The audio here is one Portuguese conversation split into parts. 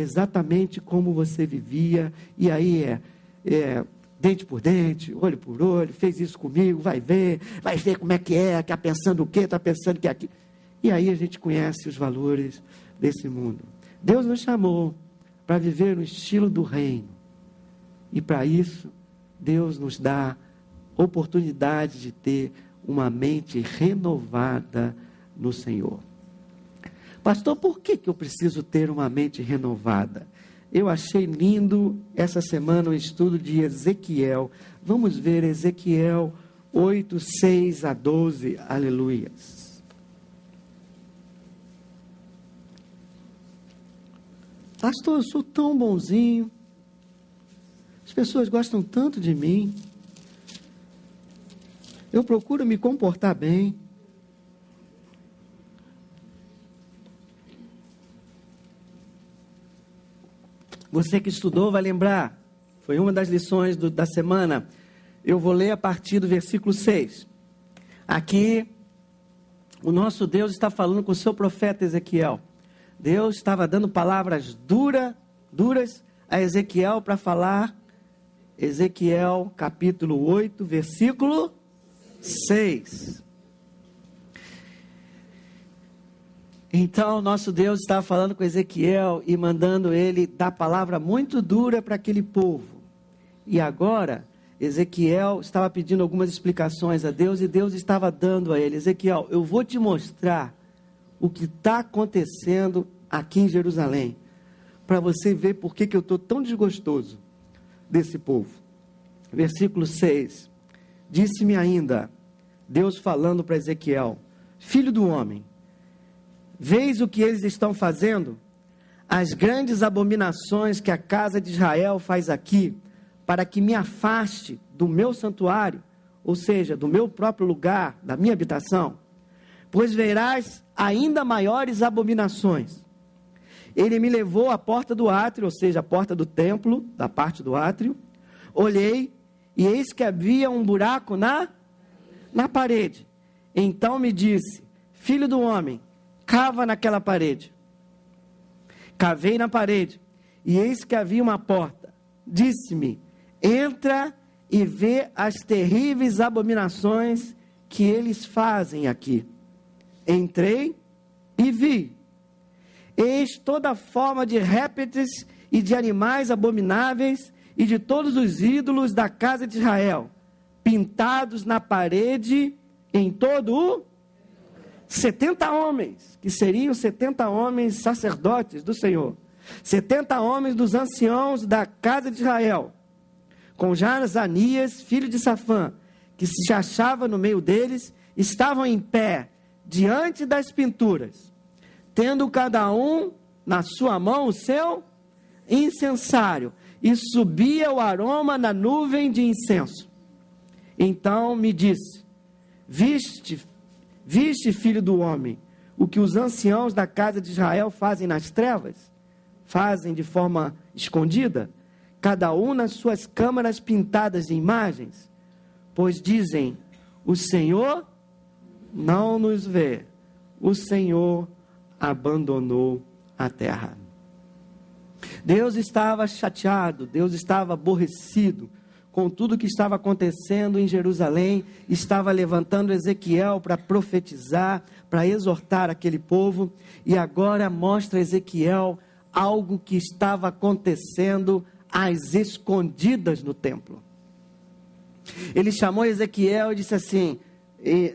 exatamente como você vivia, e aí dente por dente, olho por olho, fez isso comigo, vai ver como é, que está pensando o quê, está pensando que é aquilo. E aí a gente conhece os valores desse mundo. Deus nos chamou para viver no estilo do reino, e para isso, Deus nos dá oportunidade de ter uma mente renovada no Senhor. Pastor, por que eu preciso ter uma mente renovada? Eu achei lindo essa semana um estudo de Ezequiel. Vamos ver Ezequiel 8, 6 a 12. Aleluias. Pastor, eu sou tão bonzinho. As pessoas gostam tanto de mim. Eu procuro me comportar bem. Você que estudou vai lembrar. Foi uma das lições da semana. Eu vou ler a partir do versículo 6. Aqui, o nosso Deus está falando com o seu profeta Ezequiel. Deus estava dando palavras duras a Ezequiel para falar. Ezequiel capítulo 8, versículo 6. Então, nosso Deus estava falando com Ezequiel e mandando ele dar palavra muito dura para aquele povo. E agora, Ezequiel estava pedindo algumas explicações a Deus e Deus estava dando a ele: Ezequiel, eu vou te mostrar o que está acontecendo aqui em Jerusalém, para você ver por que eu estou tão desgostoso desse povo. Versículo 6, disse-me ainda, Deus falando para Ezequiel: filho do homem, vês o que eles estão fazendo? As grandes abominações que a casa de Israel faz aqui, para que me afaste do meu santuário, ou seja, do meu próprio lugar, da minha habitação, pois verás ainda maiores abominações. Ele me levou à porta do átrio, ou seja, a porta do templo, da parte do átrio. Olhei, e eis que havia um buraco na parede. Então me disse: filho do homem, cava naquela parede. Cavei na parede, e eis que havia uma porta. Disse-me: entra e vê as terríveis abominações que eles fazem aqui. Entrei e vi. Eis toda forma de répteis e de animais abomináveis e de todos os ídolos da casa de Israel, pintados na parede em todo o 70 homens, que seriam 70 homens sacerdotes do Senhor, 70 homens dos anciãos da casa de Israel, com Jaazanias, filho de Safã, que se achava no meio deles, estavam em pé diante das pinturas, tendo cada um na sua mão o seu incensário, e subia o aroma na nuvem de incenso. Então me disse: viste, filho do homem, o que os anciãos da casa de Israel fazem nas trevas? Fazem de forma escondida, cada um nas suas câmaras pintadas de imagens, pois dizem: o Senhor não nos vê, o Senhor abandonou a terra. Deus estava chateado, Deus estava aborrecido com tudo que estava acontecendo em Jerusalém, estava levantando Ezequiel para profetizar, para exortar aquele povo, e agora mostra a Ezequiel algo que estava acontecendo às escondidas no templo. Ele chamou Ezequiel e disse assim,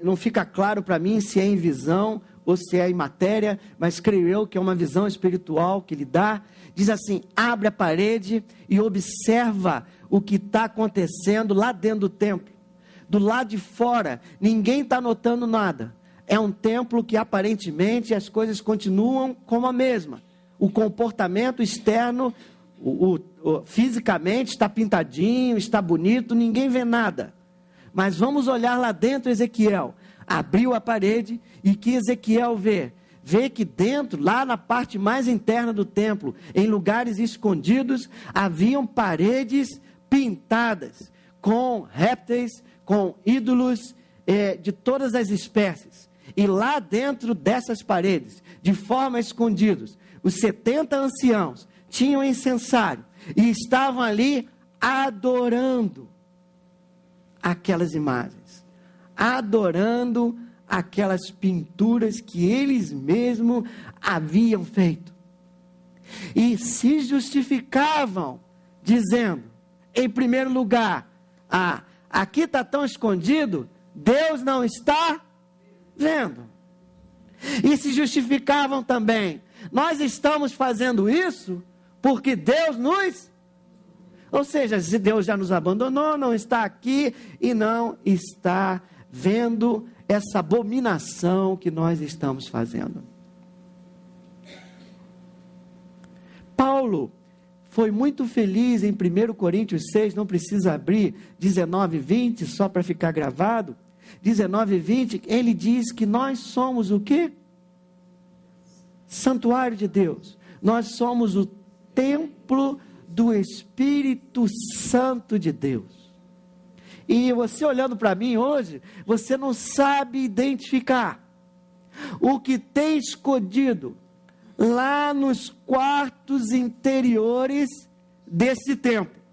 não fica claro para mim se é em visão ou se é em matéria, mas creio eu que é uma visão espiritual que ele dá. Diz assim: abre a parede e observa o que está acontecendo lá dentro do templo. Do lado de fora, ninguém está notando nada. É um templo que aparentemente as coisas continuam como a mesma. O comportamento externo, fisicamente está pintadinho, está bonito, ninguém vê nada. Mas vamos olhar lá dentro. Ezequiel abriu a parede e que Ezequiel vê? Vê que dentro, lá na parte mais interna do templo, em lugares escondidos, haviam paredes pintadas com répteis, com ídolos de todas as espécies. E lá dentro dessas paredes, de forma escondidos, os 70 anciãos tinham incensário e estavam ali adorando aquelas imagens, adorando aquelas pinturas que eles mesmos haviam feito. E se justificavam, dizendo, em primeiro lugar, aqui está tão escondido, Deus não está vendo. E se justificavam também, nós estamos fazendo isso porque Deus nos... Ou seja, se Deus já nos abandonou, não está aqui e não está vendo essa abominação que nós estamos fazendo. Paulo foi muito feliz em 1 Coríntios 6, não precisa abrir, 19 e 20, só para ficar gravado. 19 e 20, ele diz que nós somos o quê? Santuário de Deus. Nós somos o templo do Espírito Santo de Deus. E você olhando para mim hoje, você não sabe identificar o que tem escondido lá nos quartos interiores desse templo.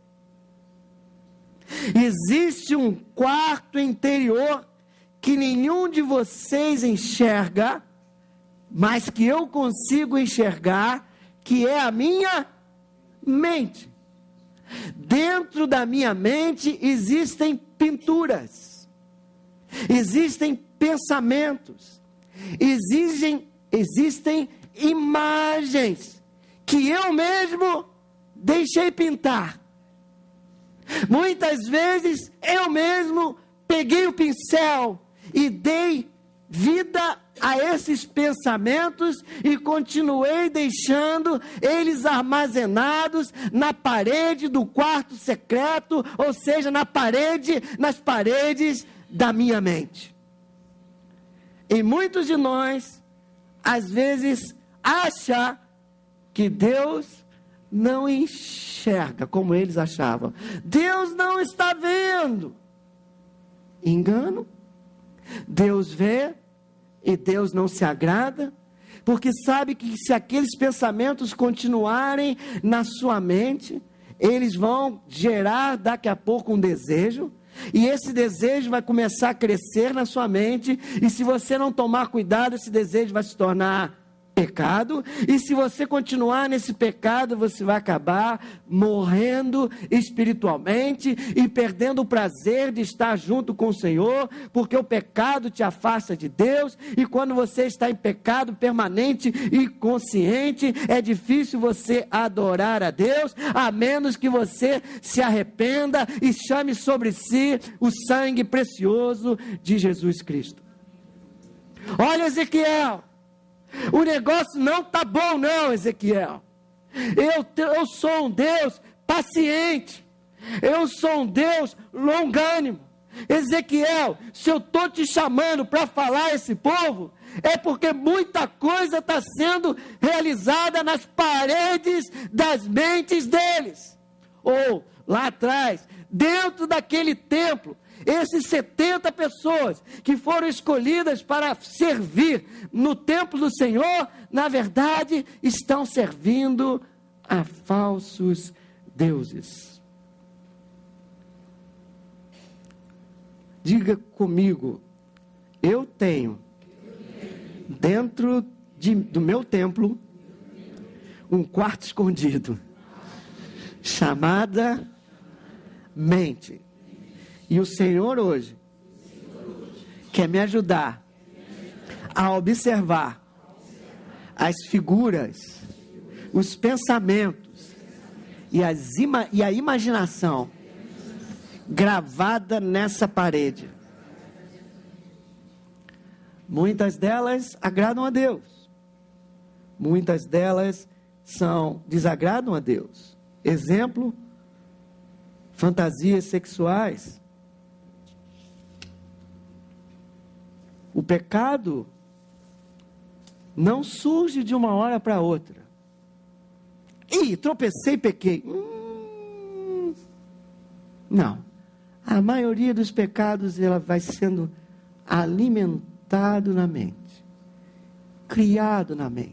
Existe um quarto interior que nenhum de vocês enxerga, mas que eu consigo enxergar, que é a minha mente. Dentro da minha mente existem pinturas, existem pensamentos, existem imagens que eu mesmo deixei pintar. Muitas vezes eu mesmo peguei o pincel e dei vida a esses pensamentos e continuei deixando eles armazenados na parede do quarto secreto, ou seja, nas paredes da minha mente. E muitos de nós, às vezes, acham que Deus não enxerga como eles achavam. Deus não está vendo. Engano. Deus vê e Deus não se agrada, porque sabe que se aqueles pensamentos continuarem na sua mente, eles vão gerar daqui a pouco um desejo, e esse desejo vai começar a crescer na sua mente, e se você não tomar cuidado, esse desejo vai se tornar pecado, e se você continuar nesse pecado, você vai acabar morrendo espiritualmente e perdendo o prazer de estar junto com o Senhor, porque o pecado te afasta de Deus, e quando você está em pecado permanente e consciente, é difícil você adorar a Deus, a menos que você se arrependa e chame sobre si o sangue precioso de Jesus Cristo. Olha, Ezequiel, o negócio não está bom não, Ezequiel. Eu sou um Deus paciente. Eu sou um Deus longânimo. Ezequiel, se eu estou te chamando para falar a esse povo, é porque muita coisa está sendo realizada nas paredes das mentes deles. Ou, lá atrás, dentro daquele templo, esses 70 pessoas que foram escolhidas para servir no templo do Senhor, na verdade, estão servindo a falsos deuses. Diga comigo, eu tenho dentro do meu templo um quarto escondido, chamada mente. E o Senhor hoje quer me ajudar a observar as figuras, os pensamentos e a imaginação gravada nessa parede. Muitas delas agradam a Deus. Muitas delas desagradam a Deus. Exemplo, fantasias sexuais. O pecado não surge de uma hora para outra. Ih, tropecei e pequei. Não. A maioria dos pecados ela vai sendo alimentado na mente, criado na mente.